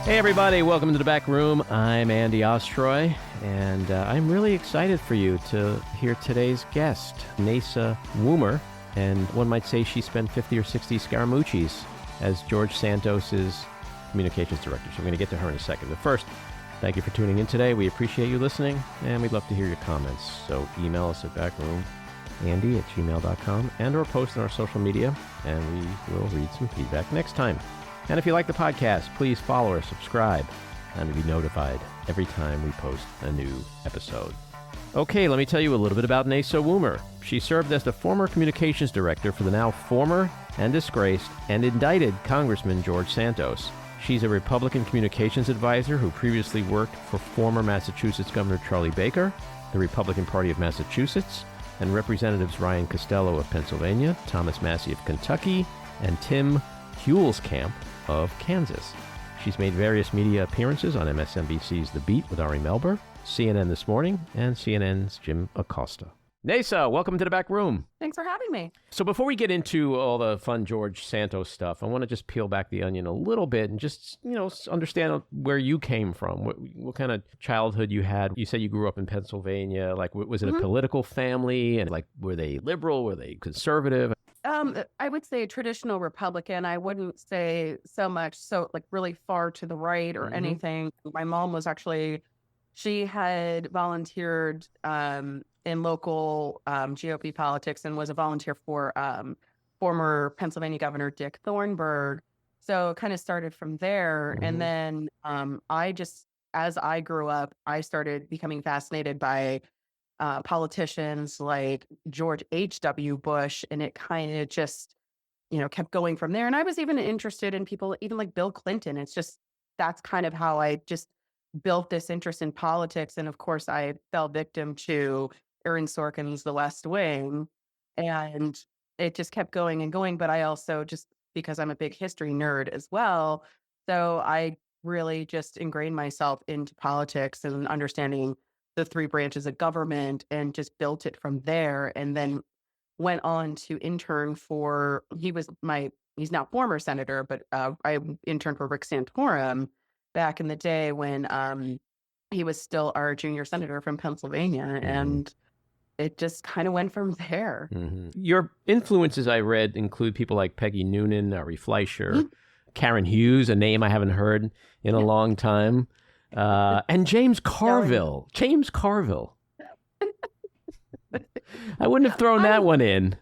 Hey everybody, welcome to the back room. I'm Andy Ostroy, and I'm really excited for you to hear today's guest, Naysa Woomer, and one might say she spent 50 or 60 Scaramucci's as George Santos's communications director. So we're going to get to her in a second. But first, thank you for tuning in today. We appreciate you listening, and we'd love to hear your comments. So email us at backroomandy@gmail.com and or post on our social media, and we will read some feedback next time. And if you like the podcast, please follow or subscribe and be notified every time we post a new episode. Okay, let me tell you a little bit about Naysa Woomer. She served as the former communications director for the now former and disgraced and indicted Congressman George Santos. She's a Republican communications advisor who previously worked for former Massachusetts Governor Charlie Baker, the Republican Party of Massachusetts, and Representatives Ryan Costello of Pennsylvania, Thomas Massie of Kentucky, and Tim Huelskamp of Kansas. She's made various media appearances on MSNBC's The Beat with Ari Melber, CNN This Morning, and CNN's Jim Acosta. Naysa, welcome to the back room. Thanks for having me. So before we get into all the fun George Santos stuff, I want to just peel back the onion a little bit and just, understand where you came from, what kind of childhood you had. You said you grew up in Pennsylvania. Like, was it a political family? And like, were they liberal? Were they conservative? I would say traditional Republican. I wouldn't say so much like really far to the right or anything. My mom was actually, she had volunteered in local GOP politics and was a volunteer for former Pennsylvania Governor Dick Thornburg. So kind of started from there. And then as I grew up, I started becoming fascinated by politicians like George H.W. Bush, and it kind of just, kept going from there. And I was even interested in people, even like Bill Clinton. It's just, that's kind of how I just built this interest in politics. And of course, I fell victim to Aaron Sorkin's The West Wing, and it just kept going and going. But I also, just because I'm a big history nerd as well, so I really just ingrained myself into politics and understanding the three branches of government and just built it from there. And then went on to intern for, he's now former senator, but I interned for Rick Santorum back in the day when he was still our junior senator from Pennsylvania. And it just kind of went from there. Your influences, I read, include people like Peggy Noonan, Ari Fleischer, Karen Hughes, a name I haven't heard in a long time. And James Carville. James Carville. I wouldn't have thrown that one in.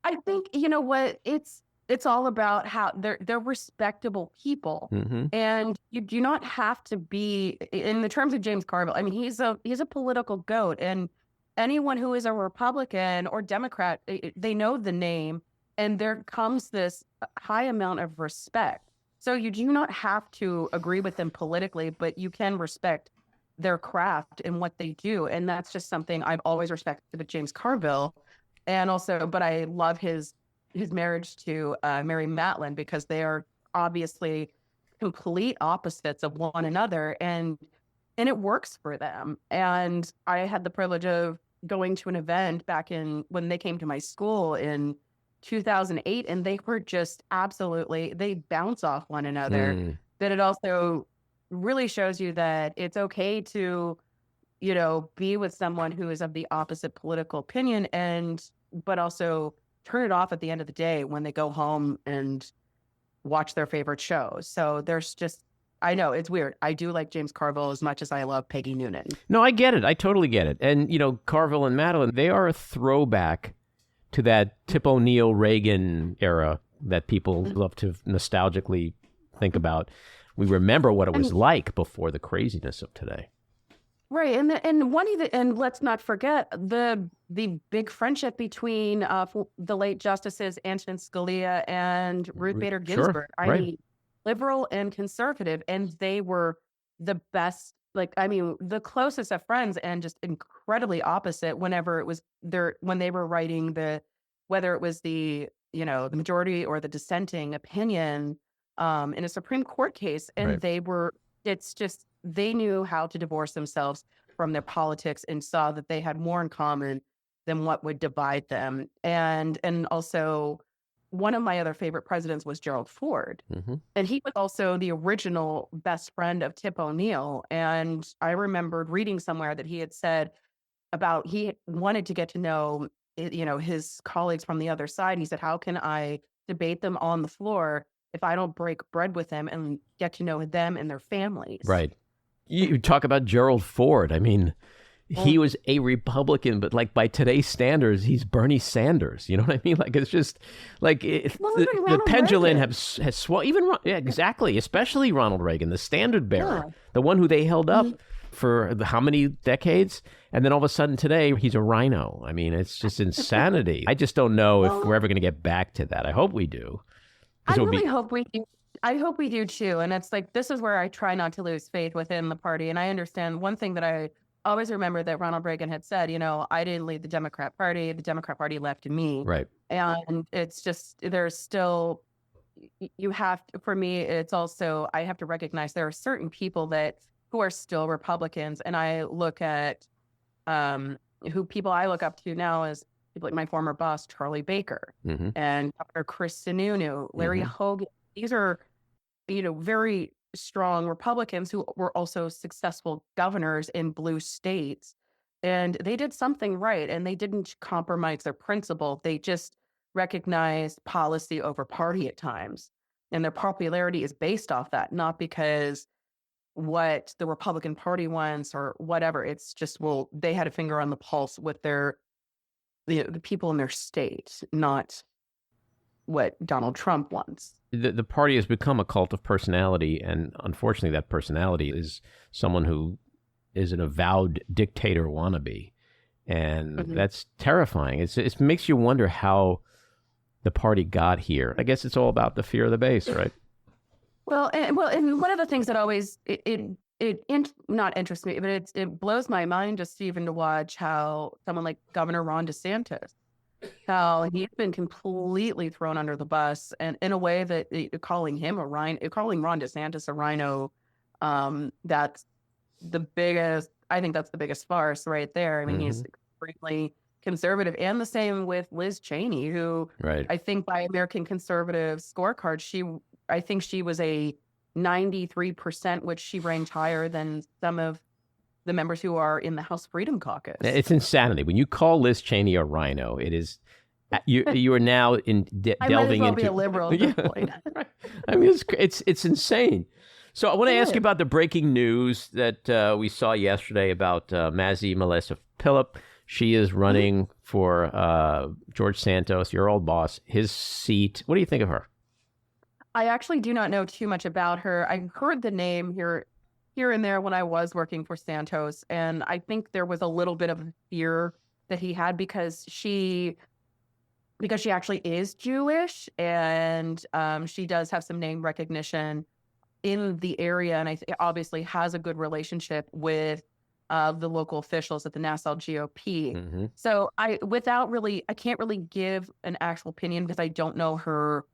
I think, you know what, it's all about how they're respectable people. And you do not have to be, in the terms of James Carville, I mean, he's a political goat, and anyone who is a Republican or Democrat, they know the name, and there comes this high amount of respect. So you do not have to agree with them politically, but you can respect their craft and what they do. And that's just something I've always respected with James Carville. And also, but I love his marriage to Mary Matlin, because they are obviously complete opposites of one another, and it works for them. And I had the privilege of going to an event back when they came to my school in 2008, and they were just they bounce off one another. But it also really shows you that it's okay to, be with someone who is of the opposite political opinion, but also turn it off at the end of the day when they go home and watch their favorite shows. So there's just, I know it's weird. I do like James Carville as much as I love Peggy Noonan. No, I get it. I totally get it. And, Carville and Madeline, they are a throwback to that Tip O'Neill Reagan era that people love to nostalgically think about. We remember what it was like before the craziness of today. Right. And let's not forget the big friendship between the late Justices Antonin Scalia and Ruth Bader Ginsburg. Sure, right. I mean, liberal and conservative, and they were the best, the closest of friends, and just incredibly opposite when they were writing whether it was the majority or the dissenting opinion in a Supreme Court case. And they knew how to divorce themselves from their politics and saw that they had more in common than what would divide them. And also one of my other favorite presidents was Gerald Ford. And he was also the original best friend of Tip O'Neill. And I remembered reading somewhere that he had said about he wanted to get to know, his colleagues from the other side. He said, how can I debate them on the floor if I don't break bread with them and get to know them and their families? Right. You talk about Gerald Ford. I mean, he was a Republican, but like by today's standards, he's Bernie Sanders. You know what I mean? Like, it's just like the pendulum has swung. Even exactly, especially Ronald Reagan, the standard bearer, the one who they held up for how many decades, and then all of a sudden today he's a rhino. I mean, it's just insanity. I just don't know if we're ever going to get back to that. I hope we do. I really hope we do. I hope we do too. And it's like, this is where I try not to lose faith within the party. And I understand one thing that I always remember that Ronald Reagan had said, I didn't lead the Democrat Party. The Democrat Party left me. Right. And it's just, there's still, you have to, for me, it's also, I have to recognize there are certain people who are still Republicans. And I look at people I look up to now as people like my former boss, Charlie Baker, and Governor Chris Sununu, Larry Hogan. These are, very strong Republicans who were also successful governors in blue states. And they did something right. And they didn't compromise their principle. They just recognized policy over party at times. And their popularity is based off that, not because what the Republican Party wants or whatever. It's just, they had a finger on the pulse with the people in their state, not what Donald Trump wants. The party has become a cult of personality, and unfortunately that personality is someone who is an avowed dictator wannabe, and that's terrifying. It makes you wonder how the party got here. I guess it's all about the fear of the base, right? Well, and one of the things that always not interests me, but it blows my mind just even to watch how someone like Governor Ron DeSantis, how he's been completely thrown under the bus, and in a way that calling Ron DeSantis a rhino, that's the biggest. I think that's the biggest farce right there. I mean, he's extremely conservative, and the same with Liz Cheney, who I think by American conservative scorecard, I think she was a 93%, which she ranked higher than some of the members who are in the House Freedom Caucus. It's insanity. When you call Liz Cheney a rhino, it is you are now delving into. I might as well be a liberal at this point. I mean, it's insane. So I want to ask you about the breaking news that we saw yesterday about Massie Melissa Phillip. She is running for George Santos, your old boss, his seat. What do you think of her? I actually do not know too much about her. I heard the name here and there when I was working for Santos, and I think there was a little bit of fear that he had because she actually is Jewish, and she does have some name recognition in the area, and I obviously has a good relationship with the local officials at the Nassau GOP. So I can't really give an actual opinion because I don't know her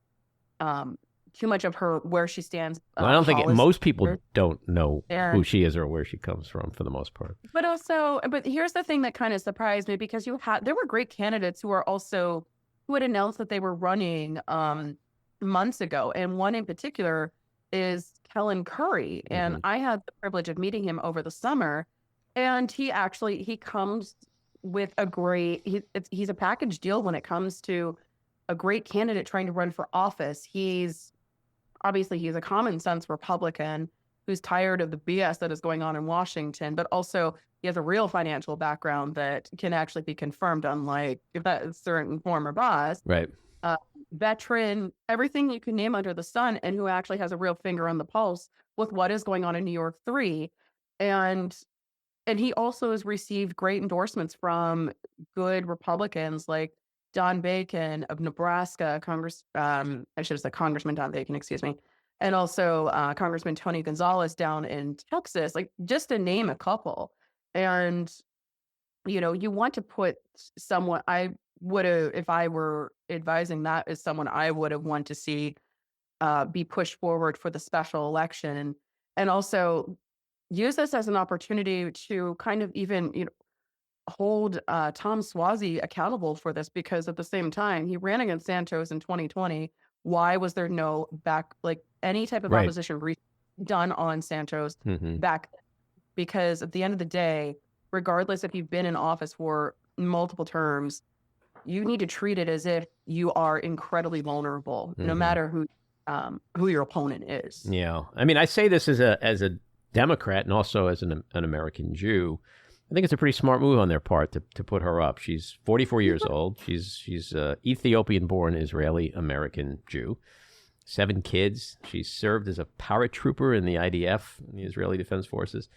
too much of her, where she stands. Well, I don't think most people don't know who she is or where she comes from for the most part. But here's the thing that kind of surprised me, because there were great candidates who had announced that they were running months ago. And one in particular is Kellen Curry. And I had the privilege of meeting him over the summer. And he comes with he's a package deal when it comes to a great candidate trying to run for office. He's a common sense Republican who's tired of the BS that is going on in Washington, but also he has a real financial background that can actually be confirmed, unlike that certain former boss. Right. Veteran, everything you can name under the sun, and who actually has a real finger on the pulse with what is going on in New York 3. And he also has received great endorsements from good Republicans like Don Bacon of Nebraska, I should have said Congressman Don Bacon, excuse me, and also Congressman Tony Gonzalez down in Texas, like just to name a couple. And, you want to put someone, I would have, if I were advising, that is someone I would have wanted to see be pushed forward for the special election, and also use this as an opportunity to kind of even, hold Tom Suozzi accountable for this, because at the same time he ran against Santos in 2020. Why was there no any type of Right. opposition done on Santos back then? Because at the end of the day, regardless if you've been in office for multiple terms, you need to treat it as if you are incredibly vulnerable, no matter who your opponent is. Yeah. I mean, I say this as a Democrat and also as an American Jew. I think it's a pretty smart move on their part to put her up. She's 44 years old. She's Ethiopian-born Israeli-American Jew. 7 kids. She served as a paratrooper in the IDF, the Israeli Defense Forces,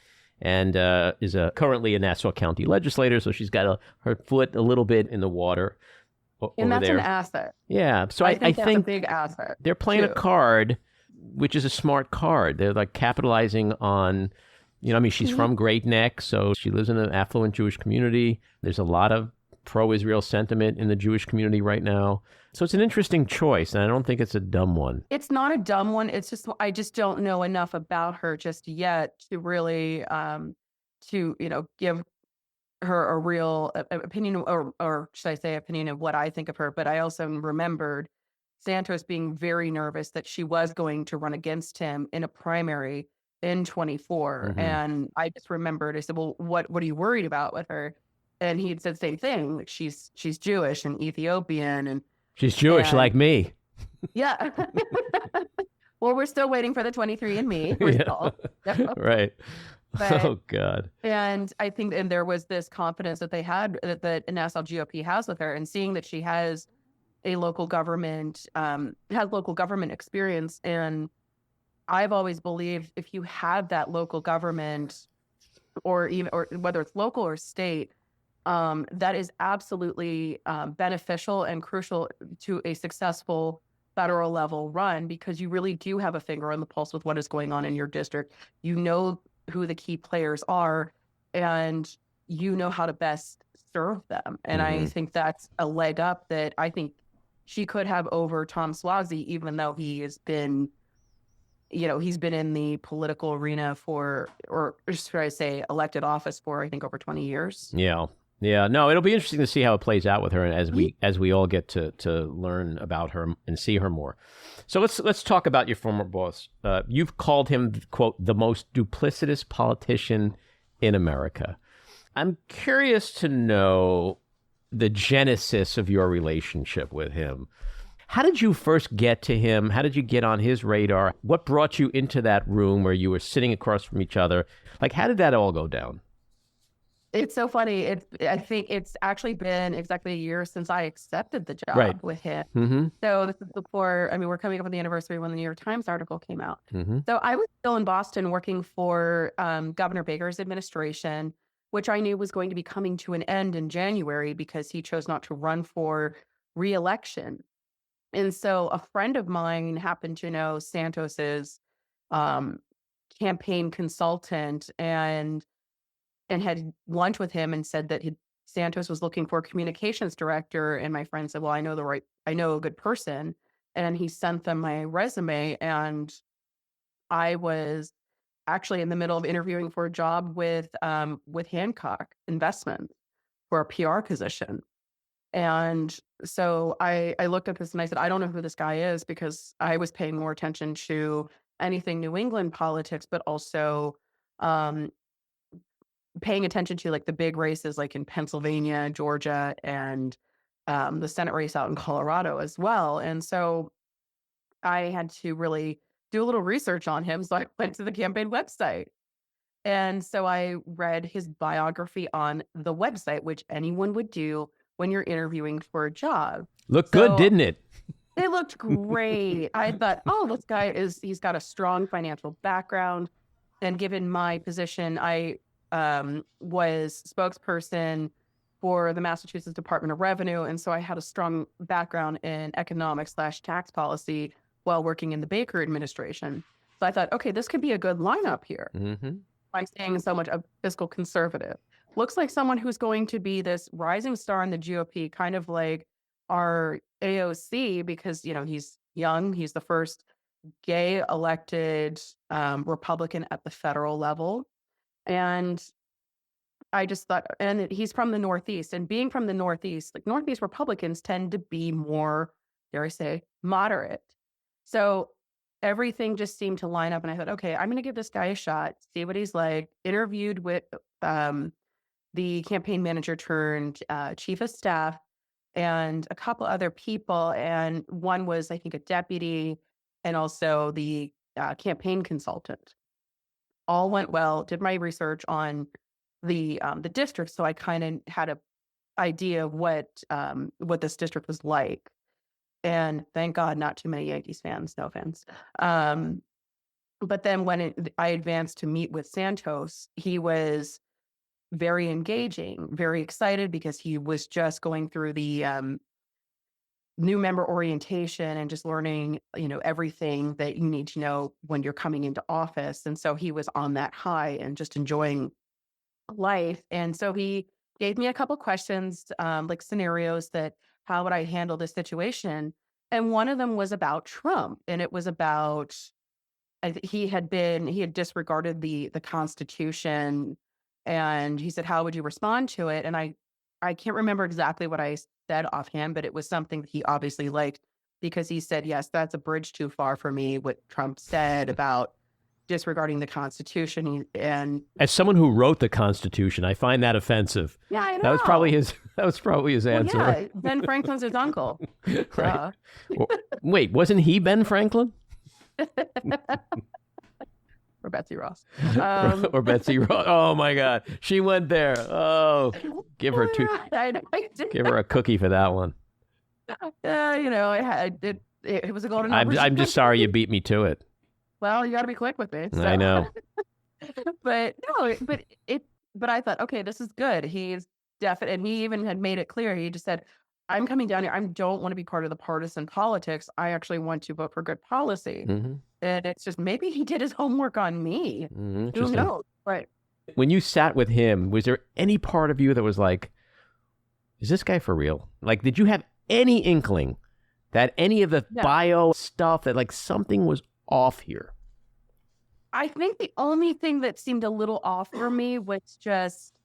and is currently a Nassau County legislator. So she's got her foot a little bit in the water. And that's there. An asset. Yeah. So I think that's a big asset. They're playing a card, which is a smart card. They're like capitalizing on, she's from Great Neck, so she lives in an affluent Jewish community. There's a lot of pro-Israel sentiment in the Jewish community right now. So it's an interesting choice, and I don't think it's a dumb one. It's not a dumb one. It's just, I just don't know enough about her just yet to really, give her a real opinion, or should I say opinion of what I think of her. But I also remembered Santos being very nervous that she was going to run against him in a primary in 24. And I just remembered, I said, well, what are you worried about with her? And he had said the same thing. Like she's Jewish and Ethiopian, and she's Jewish like me. Yeah. Well, we're still waiting for the 23andMe result. Right. But, oh God. And I think, and there was this confidence that they had, that Nassau GOP has with her, and seeing that she has a local government, has local government experience. And I've always believed if you have that local government, or whether it's local or state, that is absolutely beneficial and crucial to a successful federal level run, because you really do have a finger on the pulse with what is going on in your district. You know who the key players are, and you know how to best serve them. And I think that's a leg up that I think she could have over Tom Suozzi, even though he has been, he's been in the political arena for, or should I say elected office for, I think over 20 years. Yeah. Yeah, no, it'll be interesting to see how it plays out with her, and as we all get to learn about her and see her more. So let's talk about your former boss. You've called him, quote, the most duplicitous politician in America. I'm curious to know the genesis of your relationship with him. How did you first get to him? How did you get on his radar? What brought you into that room where you were sitting across from each other? Like, how did that all go down? It's so funny. I think it's actually been exactly a year since I accepted the job with him. So this is before, we're coming up on the anniversary when the New York Times article came out. So I was still in Boston working for Governor Baker's administration, which I knew was going to be coming to an end in January because he chose not to run for re-election. And so a friend of mine happened to know Santos's campaign consultant, and had lunch with him, and said that Santos was looking for a communications director. And my friend said, well, I know a good person. And he sent them my resume. And I was actually in the middle of interviewing for a job with Hancock Investments for a PR position. And so I looked at this and I said, I don't know who this guy is, because I was paying more attention to anything New England politics, but also paying attention to like the big races, like in Pennsylvania, Georgia, and the Senate race out in Colorado as well. And so I had to really do a little research on him. So I went to the campaign website. And so I read his biography on the website, which anyone would do when you're interviewing for a job. Looked good, didn't it? It looked great. I thought, oh, this guy he's got a strong financial background. And given my position, I was spokesperson for the Massachusetts Department of Revenue. And so I had a strong background in economics/tax policy while working in the Baker administration. So I thought, okay, this could be a good lineup here. By staying so much a fiscal conservative. Looks like someone who's going to be this rising star in the GOP, kind of like our AOC, because, he's young. He's the first gay elected Republican at the federal level. And I just thought, and he's from the Northeast, and being from the Northeast, like Northeast Republicans tend to be more, dare I say, moderate. So everything just seemed to line up. And I thought, okay, I'm going to give this guy a shot, see what he's like. Interviewed with the campaign manager turned chief of staff and a couple other people. And one was, I think, a deputy and also the campaign consultant. All went well, did my research on the district. So I kind of had a idea of what this district was like. And thank God, not too many Yankees fans, no offense. But then when I advanced to meet with Santos, he was very engaging, very excited because he was just going through the new member orientation and just learning, everything that you need to know when you're coming into office. And so he was on that high and just enjoying life. And so he gave me a couple questions, like scenarios that how would I handle this situation? And one of them was about Trump, and it was about he had disregarded the Constitution, and he said, "How would you respond to it?" And I can't remember exactly what I said offhand, but it was something that he obviously liked because he said, "Yes, that's a bridge too far for me." What Trump said about disregarding the Constitution, and as someone who wrote the Constitution, I find that offensive. Yeah, I know. That was probably his answer. Yeah, right? Ben Franklin's his uncle. Right. Well, wait, wasn't he Ben Franklin? Or Betsy Ross. Or Betsy Ross. Oh my God, she went there. Oh, give her give her a cookie for that one. It was a golden. I'm just sorry you beat me to it. Well, you got to be quick with me. So. I know. but I thought, okay, this is good. He's definite, and he even had made it clear. He just said, "I'm coming down here. I don't want to be part of the partisan politics. I actually want to vote for good policy." Mm-hmm. And it's just maybe he did his homework on me. Who knows? Right. When you sat with him, was there any part of you that was like, "Is this guy for real?" Like, did you have any inkling that any of the bio stuff that like something was off here? I think the only thing that seemed a little off for me was just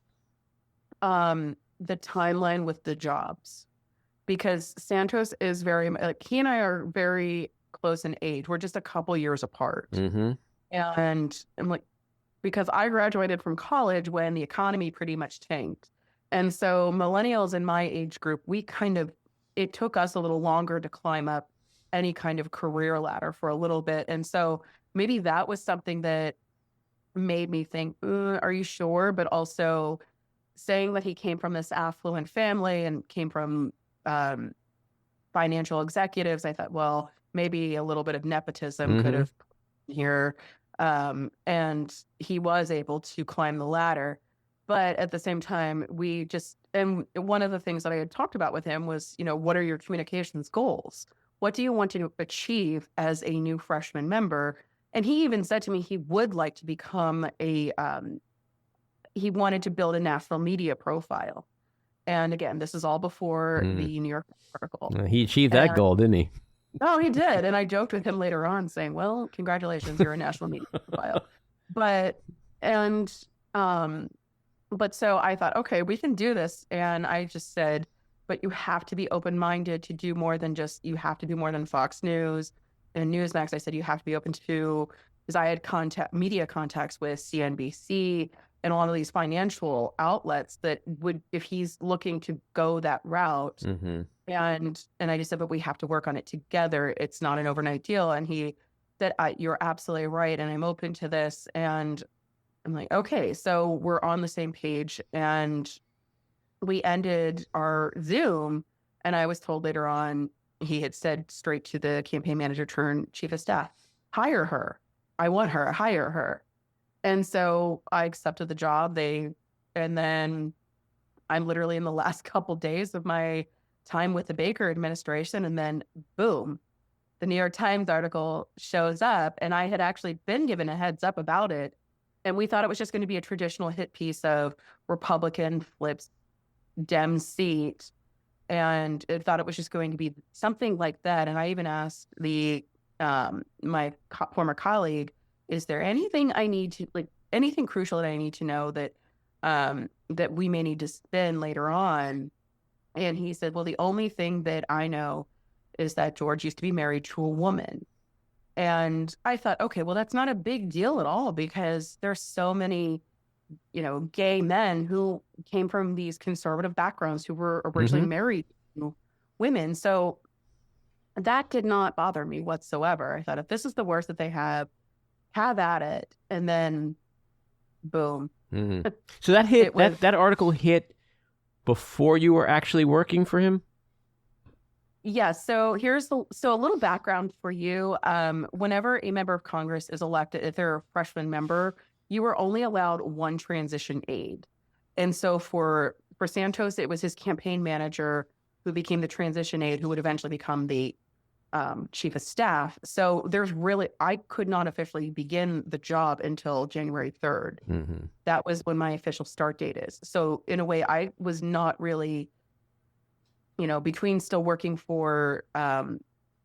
the timeline with the jobs, because Santos is very like he and I are very close in age. We're just a couple years apart, mm-hmm. And I'm like, because I graduated from college when the economy pretty much tanked, and so millennials in my age group, it took us a little longer to climb up any kind of career ladder for a little bit, and so. Maybe that was something that made me think, are you sure? But also saying that he came from this affluent family and came from financial executives, I thought, well, maybe a little bit of nepotism could have here. And he was able to climb the ladder. But at the same time, and one of the things that I had talked about with him was, what are your communications goals? What do you want to achieve as a new freshman member? And he even said to me he would like to become he wanted to build a national media profile. And again, this is all before the New York article. He achieved that goal, didn't he? Oh, he did. And I joked with him later on saying, well, congratulations, you're a national media profile. But so I thought, okay, we can do this. And I just said, but you have to be open-minded to do more than you have to do more than Fox News and Newsmax. I said, you have to be open to, because I had media contacts with CNBC and a lot of these financial outlets that would, if he's looking to go that route. And I just said, but we have to work on it together. It's not an overnight deal. And he said, you're absolutely right. And I'm open to this. And I'm like, okay, so we're on the same page. And we ended our Zoom, and I was told later on, he had said straight to the campaign manager turned chief of staff, hire her. I want her, hire her. And so I accepted the job. And then I'm literally in the last couple days of my time with the Baker administration. And then boom, the New York Times article shows up, and I had actually been given a heads up about it. And we thought it was just going to be a traditional hit piece of Republican flips Dem seat, and I thought it was just going to be something like that. And I even asked my former colleague, is there anything I need to, like, anything crucial that I need to know that that we may need to spend later on. And he said, well, the only thing that I know is that George used to be married to a woman. And I thought, okay, well, that's not a big deal at all, because there's so many, gay men who came from these conservative backgrounds who were originally married to women. So that did not bother me whatsoever. I thought, if this is the worst that they have at it. And then boom. So that hit, that article hit before you were actually working for him? Yeah. So here's a little background for you. Whenever a member of Congress is elected, if they're a freshman member, you were only allowed one transition aide. And so for Santos, it was his campaign manager who became the transition aide, who would eventually become the chief of staff. So I could not officially begin the job until January 3rd. That was when my official start date is. So in a way, I was not really, between still working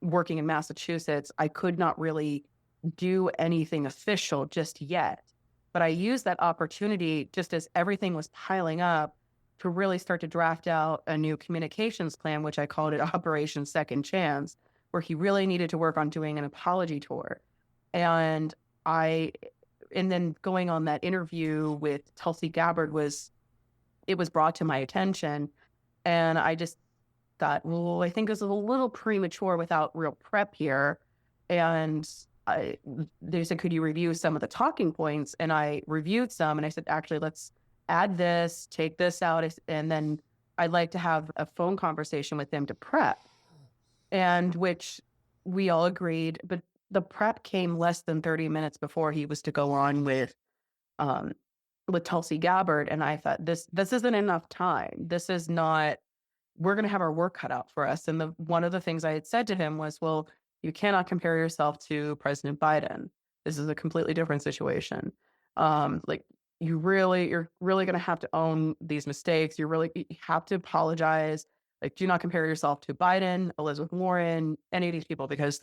working in Massachusetts, I could not really do anything official just yet. But I used that opportunity, just as everything was piling up, to really start to draft out a new communications plan, which I called it Operation Second Chance, where he really needed to work on doing an apology tour. And then going on that interview with Tulsi Gabbard it was brought to my attention. And I just thought, well, I think this is a little premature without real prep here. And they said, could you review some of the talking points? And I reviewed some, and I said, actually, let's add this, take this out. And then I'd like to have a phone conversation with them to prep. And which we all agreed, but the prep came less than 30 minutes before he was to go on with Tulsi Gabbard. And I thought, this isn't enough time. This is not, we're going to have our work cut out for us. And one of the things I had said to him was, well, you cannot compare yourself to President Biden. This is a completely different situation. You're really going to have to own these mistakes. You have to apologize. Do not compare yourself to Biden, Elizabeth Warren, any of these people, because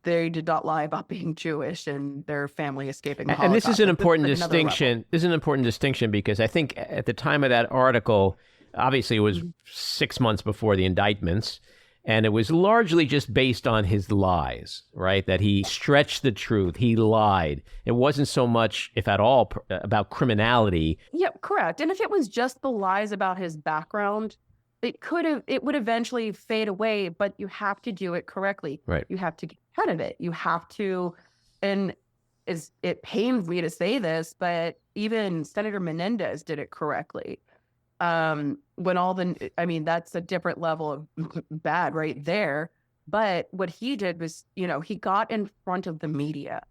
they did not lie about being Jewish and their family escaping the Holocaust. And this is an important distinction. This is an important distinction, because I think at the time of that article, obviously it was 6 months before the indictments, and it was largely just based on his lies, right? That he stretched the truth. He lied. It wasn't so much, if at all, about criminality. Yeah, correct. And if it was just the lies about his background, it would eventually fade away, but you have to do it correctly. Right. You have to get ahead of it. You have to, and it pains me to say this, but even Senator Menendez did it correctly. That's a different level of bad right there. But what he did was, he got in front of the media.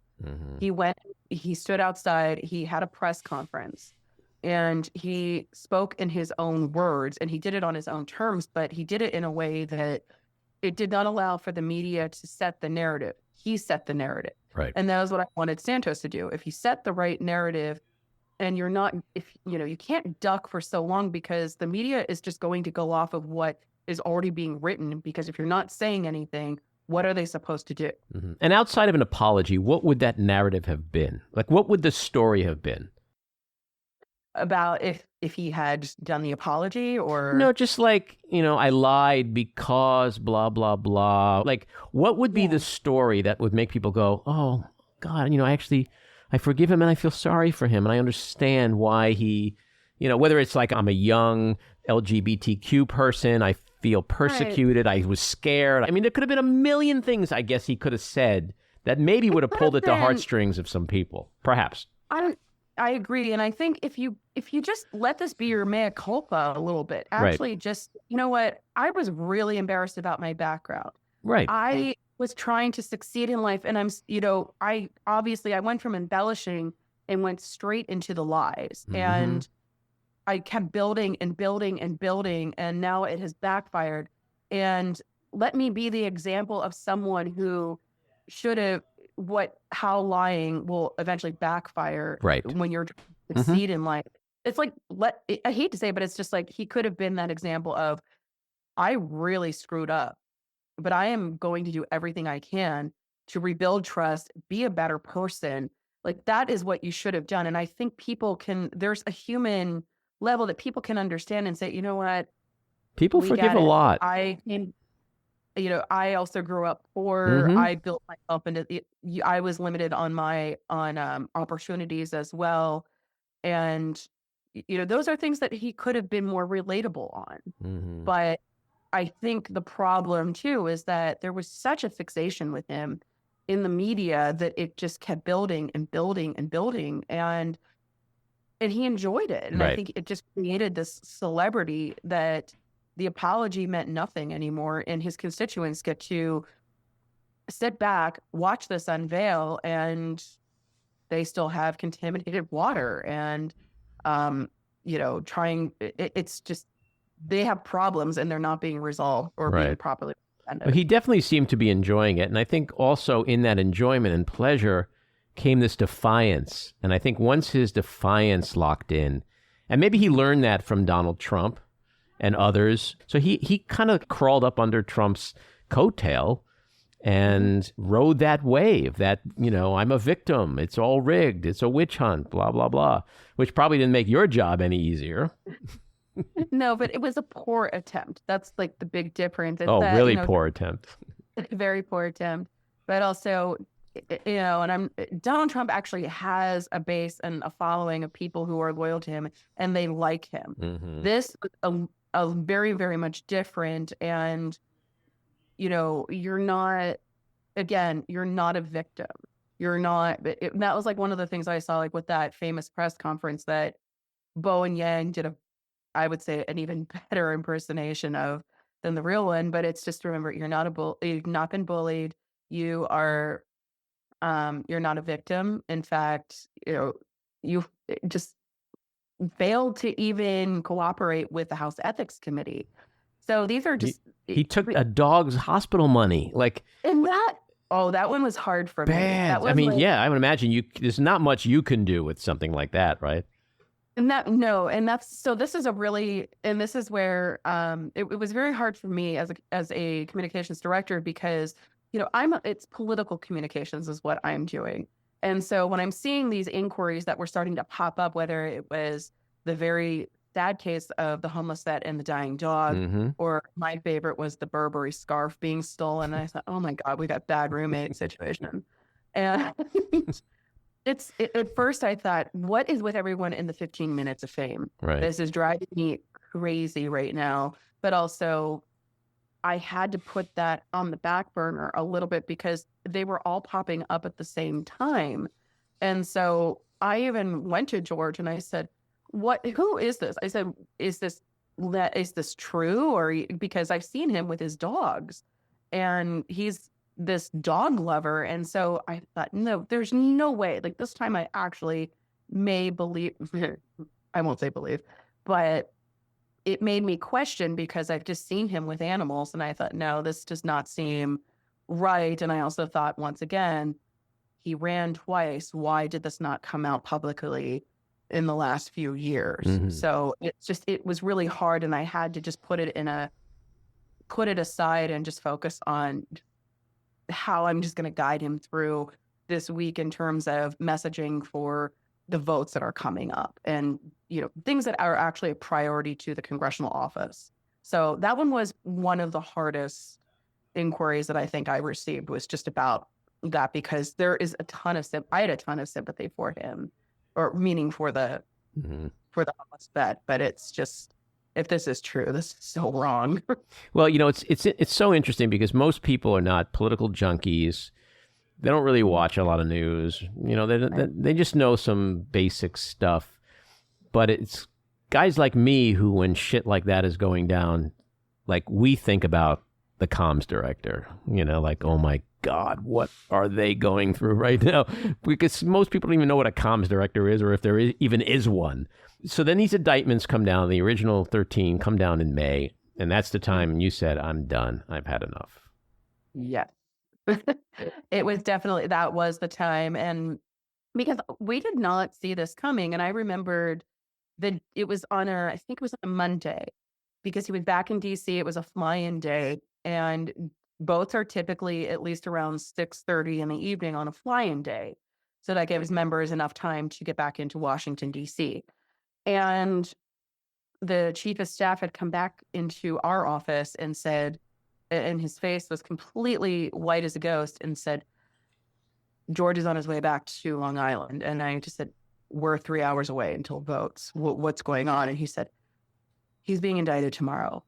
He stood outside, he had a press conference, and he spoke in his own words, and he did it on his own terms, but he did it in a way that it did not allow for the media to set the narrative. He set the narrative. Right. And that was what I wanted Santos to do. If he set the right narrative, and you can't duck for so long, because the media is just going to go off of what is already being written, because if you're not saying anything, what are they supposed to do? And outside of an apology, what would that narrative have been? Like, what would the story have been? About if he had done the apology, or? No, just like, I lied because blah, blah, blah. Like, what would be the story that would make people go, oh, God, I forgive him and I feel sorry for him. And I understand why he, whether it's like I'm a young LGBTQ person, I feel persecuted, right. I was scared. There could have been a million things, I guess, he could have said that maybe would have pulled at the heartstrings of some people, perhaps. I agree. And I think if you just let this be your mea culpa a little bit, actually right. Just, what? I was really embarrassed about my background. Right. I was trying to succeed in life. And I went from embellishing and went straight into the lies. And I kept building and building and building. And now it has backfired. And let me be the example of someone who should have, how lying will eventually backfire right. when you're succeed in life. It's like, I hate to say it, but it's just like, he could have been that example of, I really screwed up, but I am going to do everything I can to rebuild trust, be a better person. Like, that is what you should have done. And I think there's a human level that people can understand and say, you know what? People We forgive get a it. lot. I also grew up poor. Mm-hmm. I built myself into I was limited on opportunities as well. And, those are things that he could have been more relatable on. Mm-hmm. But I think the problem too is that there was such a fixation with him in the media that it just kept building and building and building. And he enjoyed it. And I Right. think it just created this celebrity that the apology meant nothing anymore. And his constituents get to sit back, watch this unveil, and they still have contaminated water. And, it's just, they have problems and they're not being resolved or being Right. properly Well, he definitely seemed to be enjoying it. And I think also in that enjoyment and pleasure came this defiance. And I think once his defiance locked in, and maybe he learned that from Donald Trump and others. So he kind of crawled up under Trump's coattail and rode that wave that, I'm a victim. It's all rigged. It's a witch hunt, blah, blah, blah, which probably didn't make your job any easier. No, but it was a poor attempt. That's like the big difference. It's really poor attempt. Very poor attempt. But also, and Donald Trump actually has a base and a following of people who are loyal to him and they like him. Mm-hmm. This was a very, very much different. And, you're not a victim. You're not. That was like one of the things I saw, like with that famous press conference that Bo and Yang did I would say an even better impersonation of than the real one. But it's just, remember, you've not been bullied. You are, you're not a victim. In fact, you just failed to even cooperate with the House Ethics Committee. So these are just he took a dog's hospital money, and that one was hard for me. Bad. I mean, I would imagine there's not much you can do with something like that, right? And this is this is where it was very hard for me as a communications director because it's political communications is what I'm doing. And so when I'm seeing these inquiries that were starting to pop up, whether it was the very sad case of the homeless vet and the dying dog, mm-hmm. or my favorite was the Burberry scarf being stolen, I thought, oh my God, we got bad roommate situation. And at first I thought, what is with everyone in the 15 minutes of fame? Right. This is driving me crazy right now. But also I had to put that on the back burner a little bit because they were all popping up at the same time. And so I even went to George and I said, who is this? I said, is this true? Or because I've seen him with his dogs and he's this dog lover. And so I thought, no, there's no way. Like this time I actually may believe, I won't say believe, but it made me question because I've just seen him with animals. And I thought, no, this does not seem right. And I also thought, once again, he ran twice. Why did this not come out publicly in the last few years? Mm-hmm. So it was really hard. And I had to just put it aside and just focus on how I'm just going to guide him through this week in terms of messaging for the votes that are coming up and, things that are actually a priority to the congressional office. So that one was one of the hardest inquiries that I think I received, was just about that, because there is I had a ton of sympathy for him, or meaning for the homeless vet, but it's just, if this is true, this is so wrong. Well, it's so interesting because most people are not political junkies. They don't really watch a lot of news. They just know some basic stuff. But it's guys like me who, when shit like that is going down, we think about the comms director. Oh my God, what are they going through right now? Because most people don't even know what a comms director is, or if there even is one. So then these indictments come down, the original 13 come down in May, and that's the time you said, I'm done. I've had enough. Yes. It was definitely, that was the time. And because we did not see this coming. And I remembered that it was I think it was on a Monday, because he was back in DC. It was a fly-in day. And boats are typically at least around 6:30 in the evening on a fly-in day. So that gives members enough time to get back into Washington, D.C. And the chief of staff had come back into our office and said, and his face was completely white as a ghost, and said, George is on his way back to Long Island. And I just said, we're 3 hours away until votes. What's going on? And he said, he's being indicted tomorrow.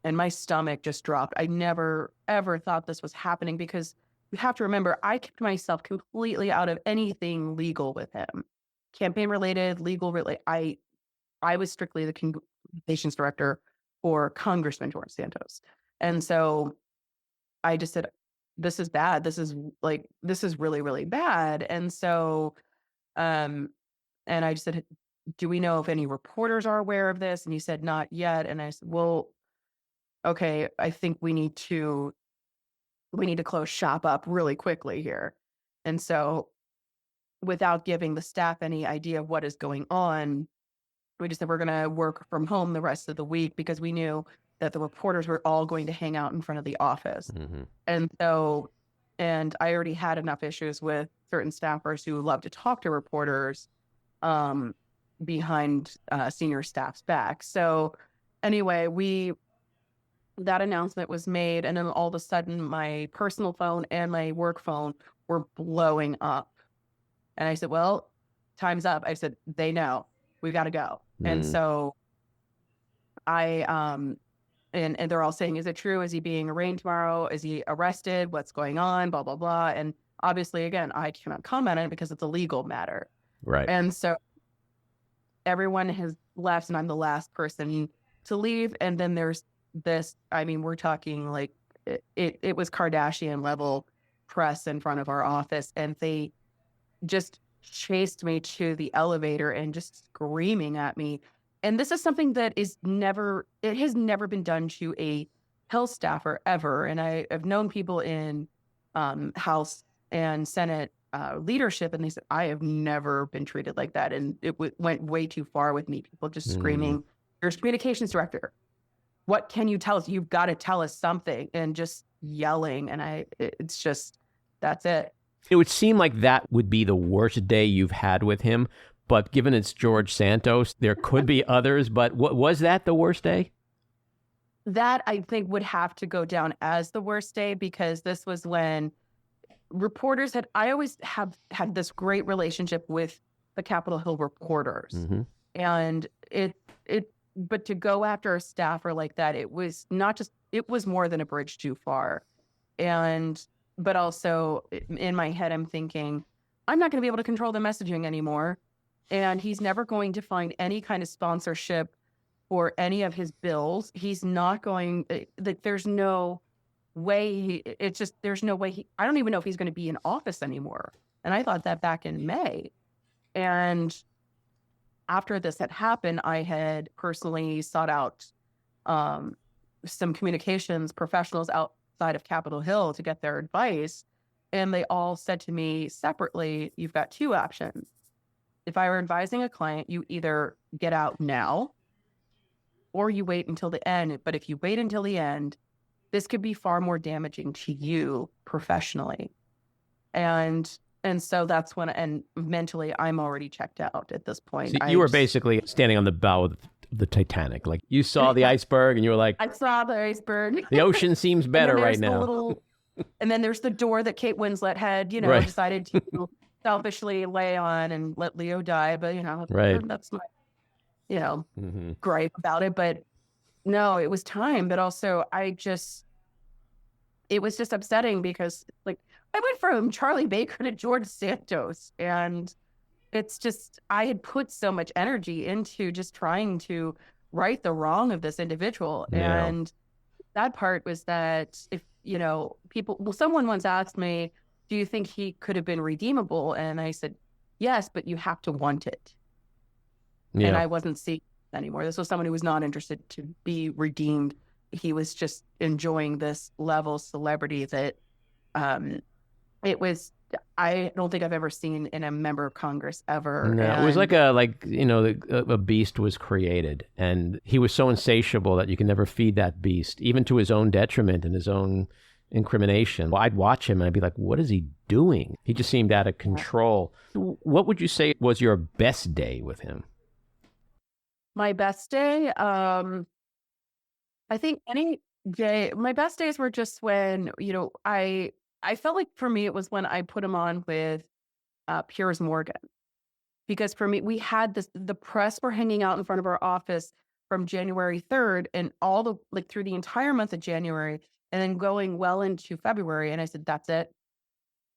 And my stomach just dropped. I never, ever thought this was happening, because you have to remember, I kept myself completely out of anything legal with him. Campaign related, legal related. I was strictly the communications director for Congressman George Santos. And so I just said, this is bad. This is really, really bad. And so, and I just said, do we know if any reporters are aware of this? And he said, not yet. And I said, well, okay, I think we need to close shop up really quickly here. And so, without giving the staff any idea of what is going on, we just said we're going to work from home the rest of the week, because we knew that the reporters were all going to hang out in front of the office. Mm-hmm. And so, and I already had enough issues with certain staffers who love to talk to reporters behind senior staff's back. So anyway, that announcement was made, and then all of a sudden my personal phone and my work phone were blowing up. And I said, well, time's up. I said, they know, we've got to go. And so and they're all saying, is it true? Is he being arraigned tomorrow? Is he arrested? What's going on? Blah, blah, blah. And obviously, again, I cannot comment on it because it's a legal matter. Right. And so everyone has left, and I'm the last person to leave. And then there's this, I mean, we're talking like it was Kardashian level press in front of our office. And they just chased me to the elevator and just screaming at me. And this is something that has never been done to a Hill staffer ever. And I have known people in House and Senate leadership, and they said, I have never been treated like that. And it went way too far with me. People just screaming, you're a communications director. What can you tell us? You've got to tell us something. And just yelling. And it's just, that's it. It would seem like that would be the worst day you've had with him. But given it's George Santos, there could be others. But was that the worst day? That, I think, would have to go down as the worst day, because this was when reporters I always have had this great relationship with the Capitol Hill reporters. Mm-hmm. And but to go after a staffer like that, it was more than a bridge too far. But also in my head, I'm thinking, I'm not going to be able to control the messaging anymore. And he's never going to find any kind of sponsorship for any of his bills. He's not going, there's no way, there's no way I don't even know if he's going to be in office anymore. And I thought that back in May. And after this had happened, I had personally sought out some communications professionals outside of Capitol Hill to get their advice. And they all said to me separately, you've got two options. If I were advising a client, you either get out now or you wait until the end. But if you wait until the end, this could be far more damaging to you professionally. And so that's when, and mentally, I'm already checked out at this point. So you were basically standing on the bow of the Titanic. Like, you saw the iceberg and you were like, I saw the iceberg. The ocean seems better right now. And then there's the door that Kate Winslet had, right. decided to selfishly lay on and let Leo die. But, right. that's my, gripe about it. But no, it was time. But also it was just upsetting because, like, I went from Charlie Baker to George Santos. And it's just, I had put so much energy into just trying to right the wrong of this individual. Yeah. And that part was that if, someone once asked me, do you think he could have been redeemable? And I said, yes, but you have to want it. Yeah. And I wasn't seeing it anymore. This was someone who was not interested to be redeemed. He was just enjoying this level of celebrity that I don't think I've ever seen in a member of Congress ever. No, it was like a beast was created, and he was so insatiable that you can never feed that beast, even to his own detriment and his own, incrimination, I'd watch him and I'd be like, what is he doing? He just seemed out of control. What would you say was your best day with him? My best day, I think any day, my best days were just when, I felt like for me, it was when I put him on with Piers Morgan. Because for me, we had the press were hanging out in front of our office from January 3rd and through the entire month of January and then going well into February. And I said, that's it.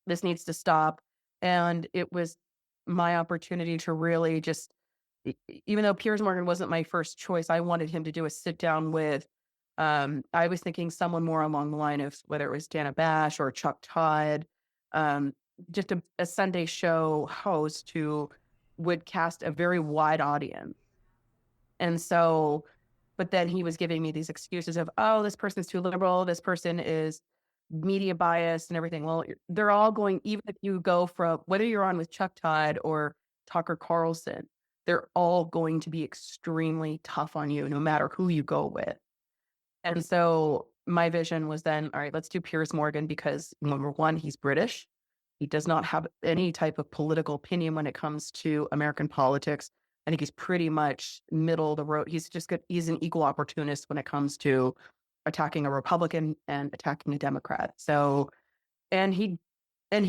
This needs to stop. And it was my opportunity to really just, even though Piers Morgan wasn't my first choice, I wanted him to do a sit down with, I was thinking someone more along the line of whether it was Dana Bash or Chuck Todd, just a Sunday show host who would cast a very wide audience. And so, but then he was giving me these excuses of, oh, this person's too liberal, this person is media biased and everything. Well, they're all going, even if you go from, whether you're on with Chuck Todd or Tucker Carlson, they're all going to be extremely tough on you, no matter who you go with. And so my vision was then, all right, let's do Piers Morgan because number one, he's British. He does not have any type of political opinion when it comes to American politics. I think he's pretty much middle of the road. He's just good. He's an equal opportunist when it comes to attacking a Republican and attacking a Democrat. So, and he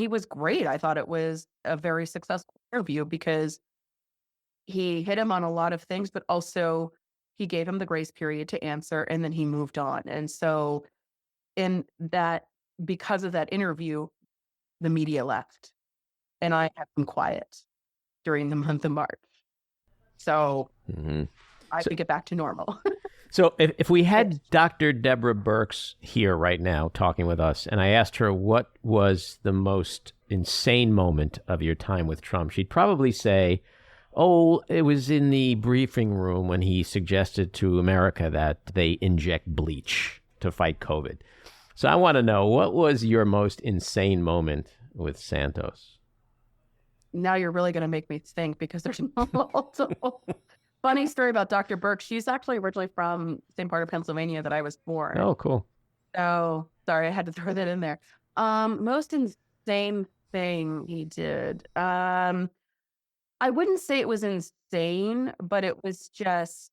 was great. I thought it was a very successful interview because he hit him on a lot of things, but also he gave him the grace period to answer and then he moved on. And so because of that interview, the media left and I kept them quiet during the month of March. So I could get back to normal. So if we had Dr. Deborah Birx here right now talking with us, and I asked her what was the most insane moment of your time with Trump, she'd probably say, oh, it was in the briefing room when he suggested to America that they inject bleach to fight COVID. So I want to know, what was your most insane moment with Santos? Now you're really going to make me think because there's multiple. Funny story about Dr. Birx. She's actually originally from the same part of Pennsylvania that I was born. Oh, cool. So sorry, I had to throw that in there. Most insane thing he did. I wouldn't say it was insane, but it was just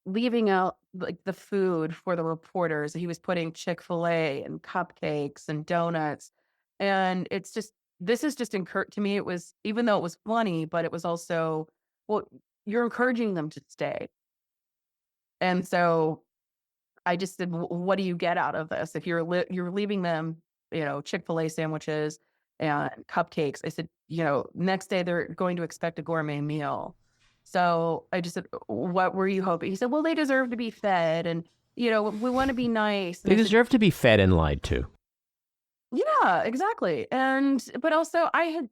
leaving out like the food for the reporters. He was putting Chick-fil-A and cupcakes and donuts. And it's just, this is just to me, it was, even though it was funny, but it was also, well, you're encouraging them to stay. And so I just said, what do you get out of this? If you're leaving them, Chick-fil-A sandwiches and cupcakes, I said, next day they're going to expect a gourmet meal. So I just said, what were you hoping? He said, well, they deserve to be fed. And, we want to be nice. They deserve to be fed and lied to. Yeah, exactly. But also I had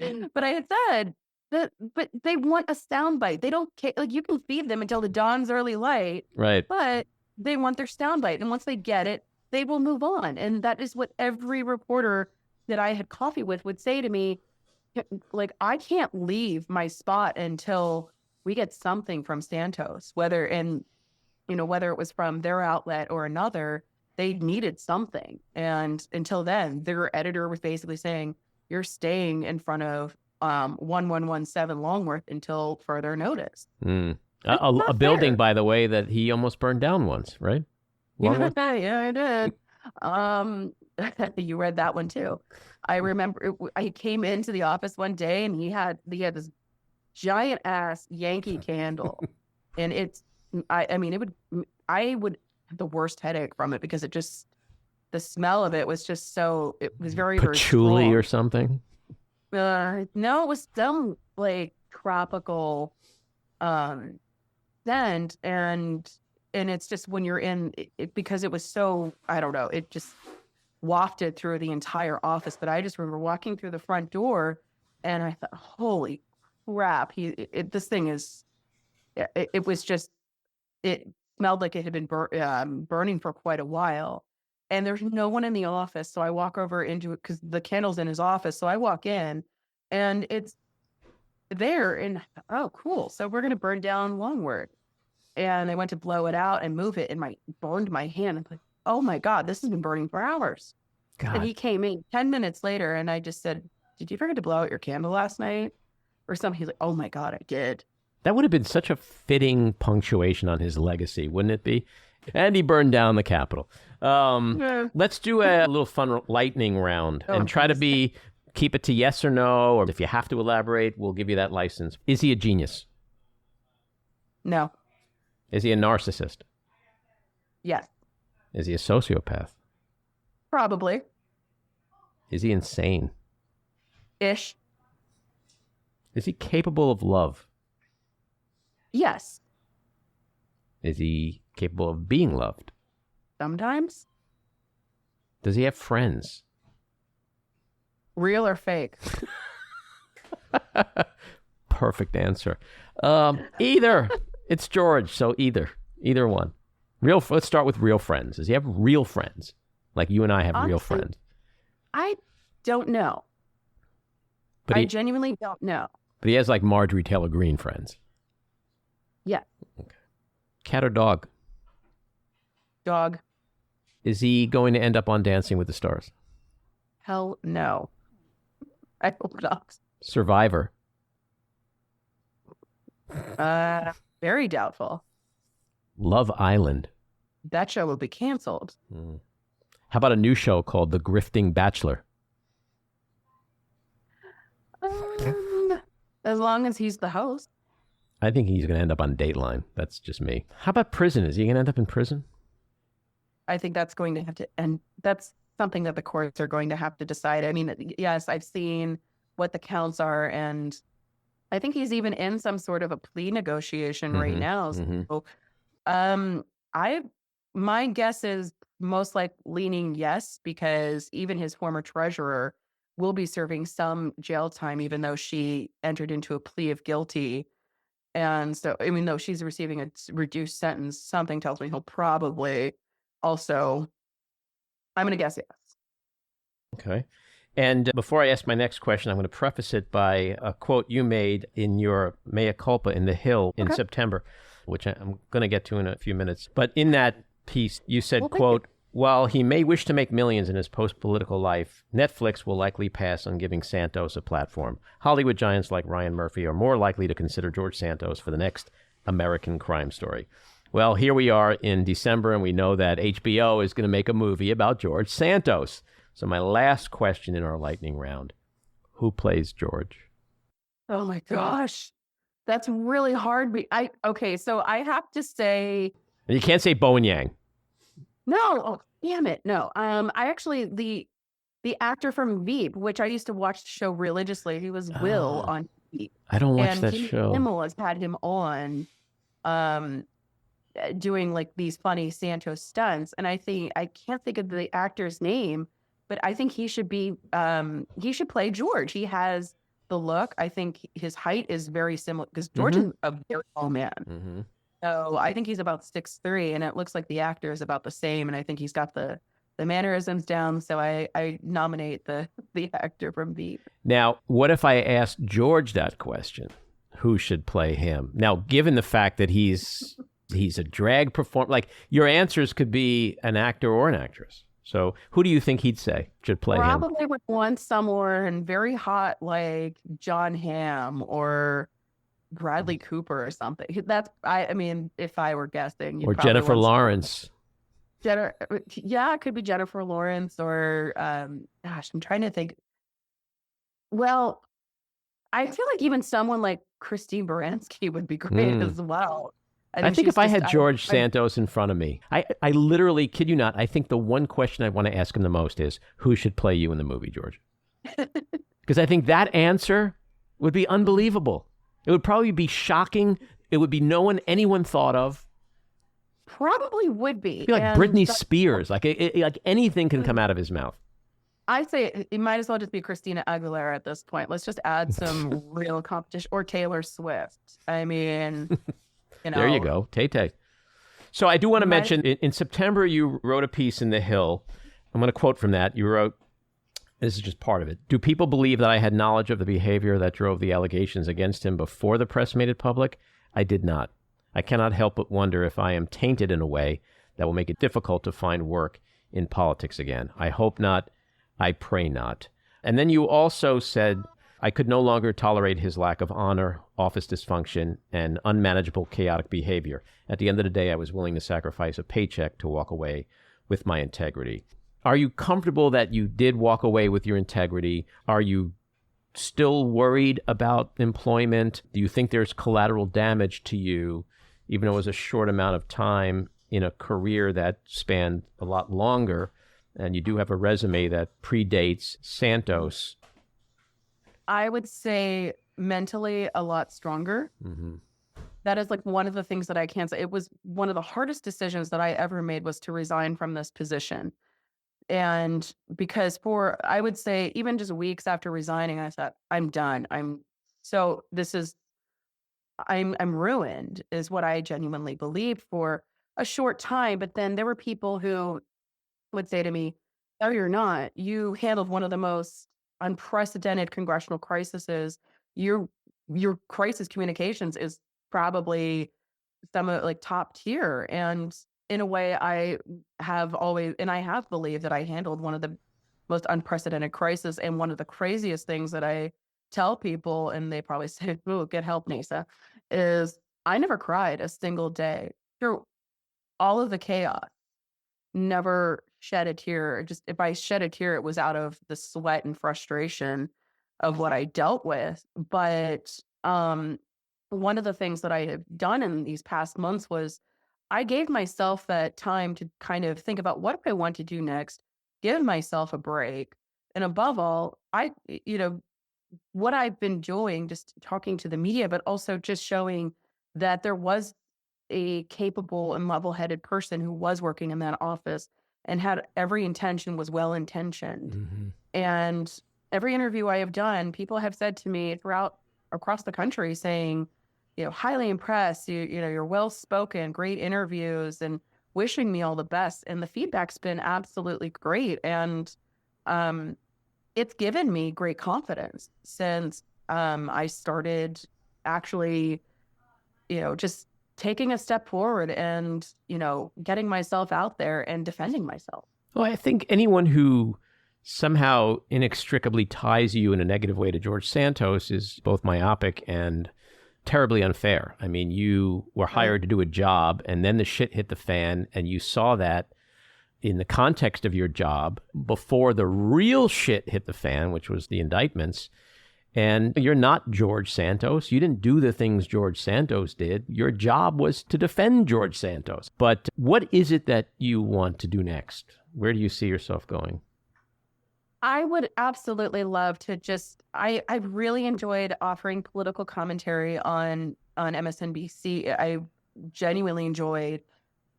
said that, but they want a soundbite. They don't care. Like, you can feed them until the dawn's early light. Right. But they want their soundbite. And once they get it, they will move on. And that is what every reporter that I had coffee with would say to me. Like, I can't leave my spot until we get something from Santos, whether it was from their outlet or another, they needed something. And until then, their editor was basically saying, you're staying in front of 1117 Longworth until further notice. A building, by the way, that he almost burned down once, right? Yeah, I did. You read that one too. I remember I came into the office one day and he had this giant ass Yankee candle, and I would have the worst headache from it because the smell of it was just so, it was very patchouli very or something. No, it was some like tropical scent, and it's just when you're in it, because it was so, I don't know, it just wafted through the entire office. But I just remember walking through the front door and I thought, holy crap, this thing is, it was just, it smelled like it had been burning for quite a while. And there's no one in the office. So I walk over into it because the candle's in his office. So I walk in and it's there, and oh, cool. So we're going to burn down Longworth. And I went to blow it out and move it, and burned my hand. I'm like, oh my God, this has been burning for hours. God. And he came in 10 minutes later and I just said, did you forget to blow out your candle last night? Or something. He's like, oh my God, I did. That would have been such a fitting punctuation on his legacy, wouldn't it be? And he burned down the Capitol. Let's do a little fun lightning round and try to keep it to yes or no, or if you have to elaborate, we'll give you that license. Is he a genius? No. Is he a narcissist? Yes. Is he a sociopath? Probably. Is he insane? Ish. Is he capable of love? Yes. Is he capable of being loved? Sometimes. Does he have friends? Real or fake? Perfect answer. Either. It's George, so either one. Let's start with real friends. Does he have real friends? Like you and I have real friends? I don't know. But I genuinely don't know. But he has like Marjorie Taylor Greene friends. Yeah. Okay. Cat or dog? Dog. Is he going to end up on Dancing with the Stars? Hell no. I hope not. Survivor? Very doubtful. Love Island? That show will be canceled. How about a new show called The Grifting Bachelor? As long as he's the host. I think he's going to end up on Dateline. That's just me. How about prison? Is he going to end up in prison? I think that's going to have to, and that's something that the courts are going to have to decide. I mean, yes, I've seen what the counts are, and I think he's even in some sort of a plea negotiation right now. So, my guess is most like leaning yes, because even his former treasurer will be serving some jail time, even though she entered into a plea of guilty. And so, I mean, though she's receiving a reduced sentence, something tells me he'll probably also, I'm going to guess yes. Okay. And before I ask my next question, I'm going to preface it by a quote you made in your mea culpa in The Hill in September, which I'm going to get to in a few minutes. But in that piece, you said, quote, while he may wish to make millions in his post-political life, Netflix will likely pass on giving Santos a platform. Hollywood giants like Ryan Murphy are more likely to consider George Santos for the next American crime story. Well, here we are in December, and we know that HBO is going to make a movie about George Santos. So my last question in our lightning round, who plays George? Oh my gosh. That's really hard. Okay, so I have to say... You can't say Bowen Yang. No, oh, damn it. No. I actually, the actor from Veep, which I used to watch the show religiously, he was Will on Veep. I don't watch that show. Kimmel has had him on doing like these funny Santos stunts. And I can't think of the actor's name, but I think he should play George. He has the look. I think his height is very similar because George is a very tall man. Mm-hmm. So I think he's about 6'3", and it looks like the actor is about the same. And I think he's got the mannerisms down. So I nominate the actor from Veep. Now, what if I asked George that question? Who should play him? Now, given the fact that he's a drag performer, like your answers could be an actor or an actress. So who do you think he'd say should play him? Probably would want someone very hot like John Hamm or Bradley Cooper or something. I mean, if I were guessing. Or Jennifer Lawrence. Yeah, it could be Jennifer Lawrence or, gosh, I'm trying to think. Well, I feel like even someone like Christine Baranski would be great as well. I think if I had George Santos in front of me, I literally, kid you not, I think the one question I want to ask him the most is, who should play you in the movie, George? Because I think that answer would be unbelievable. It would probably be shocking. It would be no one anyone thought of. Probably would be. It'd be like Britney Spears. Like anything can come out of his mouth. I'd say it might as well just be Christina Aguilera at this point. Let's just add some real competition. Or Taylor Swift. I mean, you know. There you go. Tay-Tay. So I do want to mention, in September, you wrote a piece in The Hill. I'm going to quote from that. You wrote, this is just part of it. Do people believe that I had knowledge of the behavior that drove the allegations against him before the press made it public? I did not. I cannot help but wonder if I am tainted in a way that will make it difficult to find work in politics again. I hope not. I pray not. And then you also said, I could no longer tolerate his lack of honor, office dysfunction, and unmanageable chaotic behavior. At the end of the day, I was willing to sacrifice a paycheck to walk away with my integrity. Are you comfortable that you did walk away with your integrity? Are you still worried about employment? Do you think there's collateral damage to you, even though it was a short amount of time in a career that spanned a lot longer, and you do have a resume that predates Santos? I would say mentally a lot stronger. That is like one of the things that I can't say. It was one of the hardest decisions that I ever made was to resign from this position. And because I would say even just weeks after resigning, I thought, I'm done. I'm ruined is what I genuinely believed for a short time. But then there were people who would say to me, no, you're not. You handled one of the most unprecedented congressional crises. Your crisis communications is probably some of like top tier. And in a way, I have believed that I handled one of the most unprecedented crises. And one of the craziest things that I tell people, and they probably say, "Oh, get help, Naysa," is I never cried a single day through all of the chaos. Never shed a tear. Just if I shed a tear, it was out of the sweat and frustration of what I dealt with. But one of the things that I have done in these past months was I gave myself that time to kind of think about what do I want to do next, give myself a break. And above all, what I've been doing, just talking to the media, but also just showing that there was a capable and level-headed person who was working in that office and had every intention, was well-intentioned. And every interview I have done, people have said to me across the country saying, highly impressed, you're well-spoken, great interviews, and wishing me all the best. And the feedback's been absolutely great. And it's given me great confidence since I started actually, just taking a step forward and, getting myself out there and defending myself. Well, I think anyone who somehow inextricably ties you in a negative way to George Santos is both myopic and terribly unfair. I mean, you were hired to do a job, and then the shit hit the fan, and you saw that in the context of your job before the real shit hit the fan, which was the indictments. And you're not George Santos. You didn't do the things George Santos did. Your job was to defend George Santos. But what is it that you want to do next? Where do you see yourself going? I would absolutely love to I really enjoyed offering political commentary on MSNBC. I genuinely enjoyed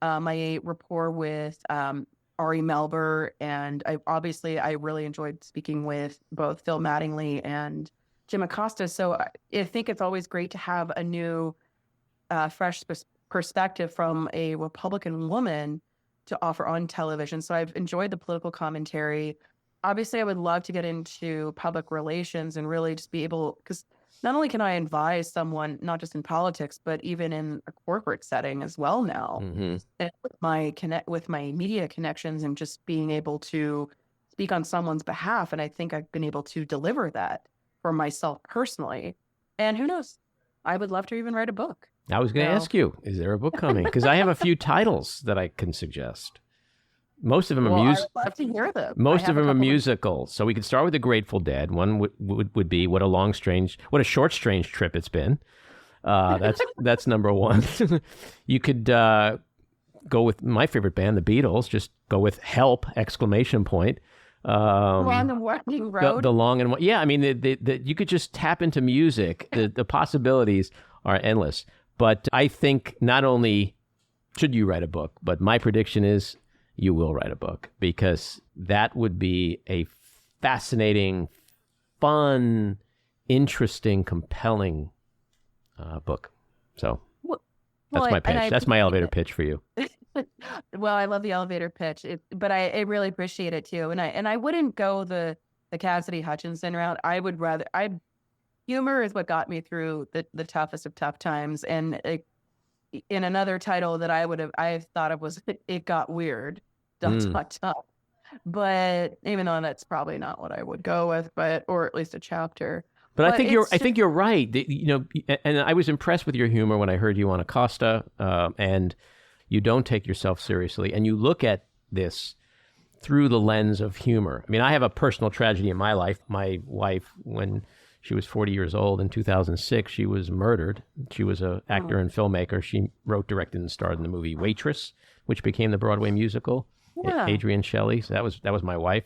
my rapport with Ari Melber, and I really enjoyed speaking with both Phil Mattingly and Jim Acosta. So I think it's always great to have a new, fresh perspective from a Republican woman to offer on television. So I've enjoyed the political commentary. Obviously, I would love to get into public relations and really just be able, because not only can I advise someone, not just in politics, but even in a corporate setting as well now, and with my media connections and just being able to speak on someone's behalf. And I think I've been able to deliver that for myself personally. And who knows, I would love to even write a book. I was going to ask you, is there a book coming? Because I have a few titles that I can suggest. Most of them are musical. I'd love to hear them. Most of them are musical. So we could start with The Grateful Dead. One would be what a short, strange trip it's been. That's number one. You could go with my favorite band, the Beatles. Just go with "Help!" ! We're on the winding road. The long and yeah. I mean, you could just tap into music. The possibilities are endless. But I think not only should you write a book, but my prediction is you will write a book, because that would be a fascinating, fun, interesting, compelling book. So that's my pitch. That's my elevator pitch for you. Well, I love the elevator pitch, but I really appreciate it too. And I wouldn't go the Cassidy Hutchinson route. I would rather, humor is what got me through the toughest of tough times. And in another title that I thought of was It Got Weird, ... But even though that's probably not what I would go with, or at least a chapter. But I think it's I think you're right. And I was impressed with your humor when I heard you on Acosta, and you don't take yourself seriously, and you look at this through the lens of humor. I mean, I have a personal tragedy in my life. My wife, when she was 40 years old in 2006, she was murdered. She was an actor and filmmaker. She wrote, directed, and starred in the movie Waitress, which became the Broadway musical. Yeah. Adrienne Shelley. So that was my wife.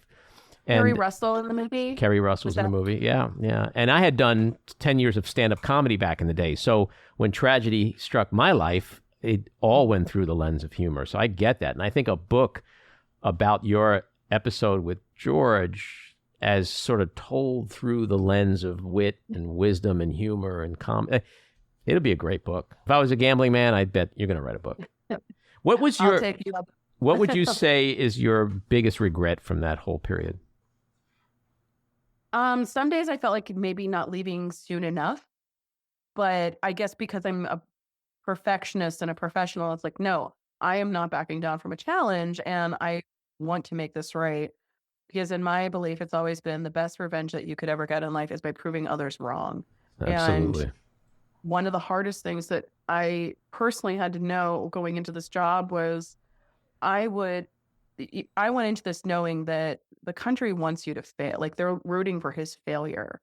And Kerry Russell in the movie. Kerry Russell's in the movie. Yeah, yeah. And I had done 10 years of stand-up comedy back in the day. So when tragedy struck my life, it all went through the lens of humor. So I get that. And I think a book about your episode with George as sort of told through the lens of wit and wisdom and humor and comedy, it'll be a great book. If I was a gambling man, I'd bet you're going to write a book. What was your... I'll take you up. What would you say is your biggest regret from that whole period? Some days I felt like maybe not leaving soon enough, but I guess because I'm a perfectionist and a professional, it's like, no, I am not backing down from a challenge, and I want to make this right. Because in my belief, it's always been the best revenge that you could ever get in life is by proving others wrung. Absolutely. And one of the hardest things that I personally had to know going into this job was I went into this knowing that the country wants you to fail. Like, they're rooting for his failure.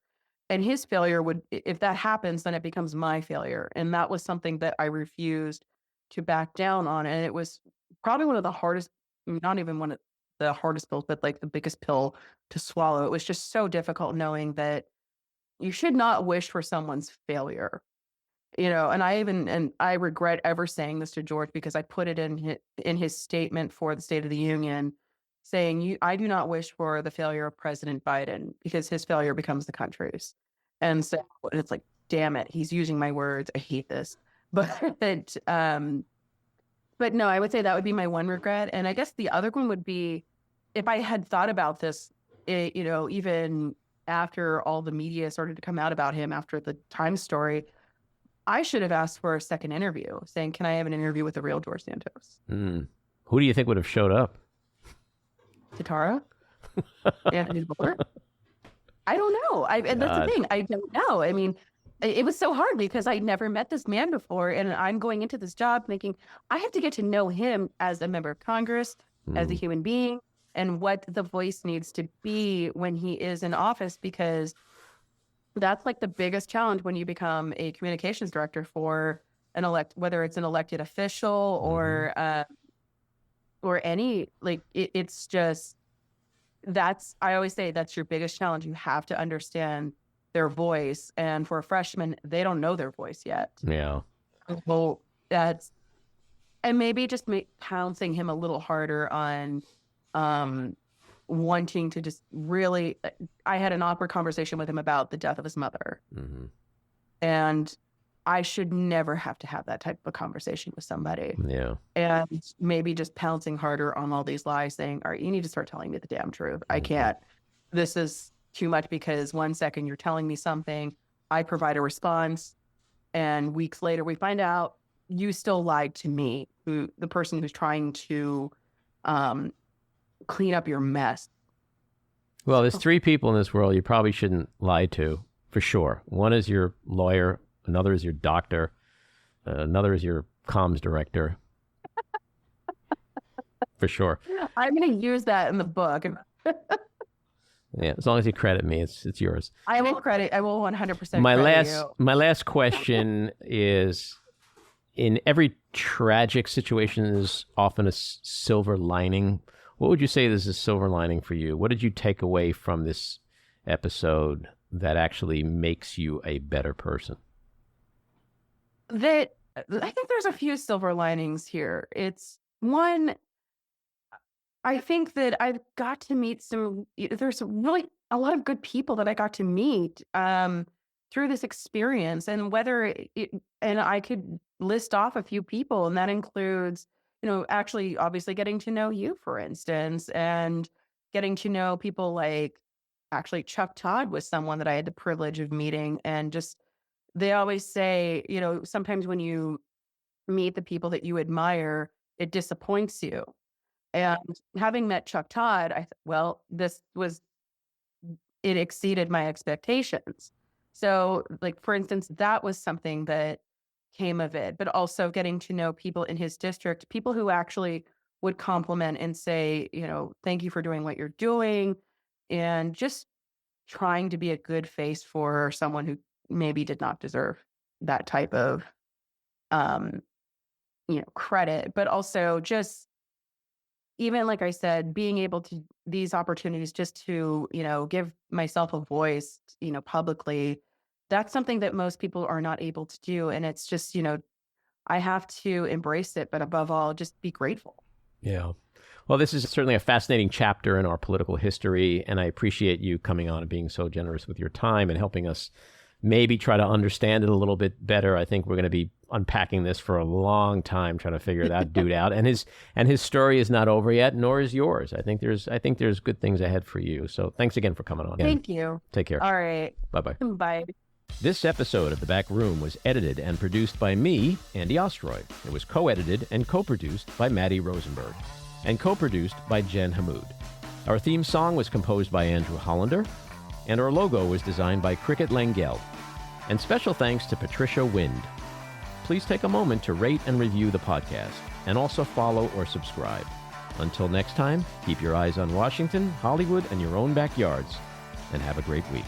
And his failure if that happens, then it becomes my failure. And that was something that I refused to back down on. And it was probably one of the hardest, not even one of the hardest pills, but like the biggest pill to swallow. It was just so difficult knowing that you should not wish for someone's failure. And I regret ever saying this to George, because I put it in his statement for the State of the Union, saying, I do not wish for the failure of President Biden, because his failure becomes the country's. And so it's like, damn it, he's using my words. I hate this. But no, I would say that would be my one regret. And I guess the other one would be, if I had thought about this, even after all the media started to come out about him after the Times story, I should have asked for a second interview, saying, can I have an interview with the real George Santos? Who do you think would have showed up? Tatara? Anthony Booker? I don't know. And that's the thing. I don't know. I mean, it was so hard because I never met this man before. And I'm going into this job thinking, I have to get to know him as a member of Congress, as a human being, and what the voice needs to be when he is in office, because that's like the biggest challenge when you become a communications director for whether it's an elected official or any, like, it's just, I always say that's your biggest challenge. You have to understand their voice. And for a freshman, they don't know their voice yet. Yeah. Well, and maybe just pouncing him a little harder on, wanting to just really, I had an awkward conversation with him about the death of his mother. And I should never have to have that type of a conversation with somebody. Yeah. And maybe just pouncing harder on all these lies, saying, all right, you need to start telling me the damn truth. I can't. This is too much, because one second you're telling me something, I provide a response, and weeks later we find out you still lied to me, the person who's trying to clean up your mess. Well, there's three people in this world you probably shouldn't lie to, for sure. One is your lawyer, another is your doctor, another is your comms director. For sure. I'm going to use that in the book. Yeah, as long as you credit me, it's yours. I will 100% credit you. My last question is, in every tragic situation is often a silver lining. What would you say is a silver lining for you? What did you take away from this episode that actually makes you a better person? I think there's a few silver linings here. It's one, I think that I've got to meet there's really a lot of good people that I got to meet through this experience, and and I could list off a few people, and that includes, actually obviously getting to know you, for instance, and getting to know people like, actually Chuck Todd was someone that I had the privilege of meeting. And just, they always say, sometimes when you meet the people that you admire, it disappoints you. And having met Chuck Todd, it exceeded my expectations. So, like, for instance, that was something that came of it, but also getting to know people in his district, people who actually would compliment and say, thank you for doing what you're doing, and just trying to be a good face for someone who maybe did not deserve that type of, um, credit, but also just even like I said, being able to these opportunities just to, give myself a voice, publicly, that's something that most people are not able to do. And it's just, I have to embrace it, but above all, just be grateful. Yeah. Well, this is certainly a fascinating chapter in our political history, and I appreciate you coming on and being so generous with your time and helping us maybe try to understand it a little bit better. I think we're going to be unpacking this for a long time, trying to figure that dude out. And his story is not over yet, nor is yours. I think there's good things ahead for you. So thanks again for coming on. Thank you. Take care. All right. Bye-bye. Bye. This episode of The Back Room was edited and produced by me, Andy Ostroy. It was co-edited and co-produced by Matty Rosenberg and co-produced by Jen Hammoud. Our theme song was composed by Andrew Hollander, and our logo was designed by Cricket Lengyel. And special thanks to Patricia Wind. Please take a moment to rate and review the podcast, and also follow or subscribe. Until next time, keep your eyes on Washington, Hollywood, and your own backyards, and have a great week.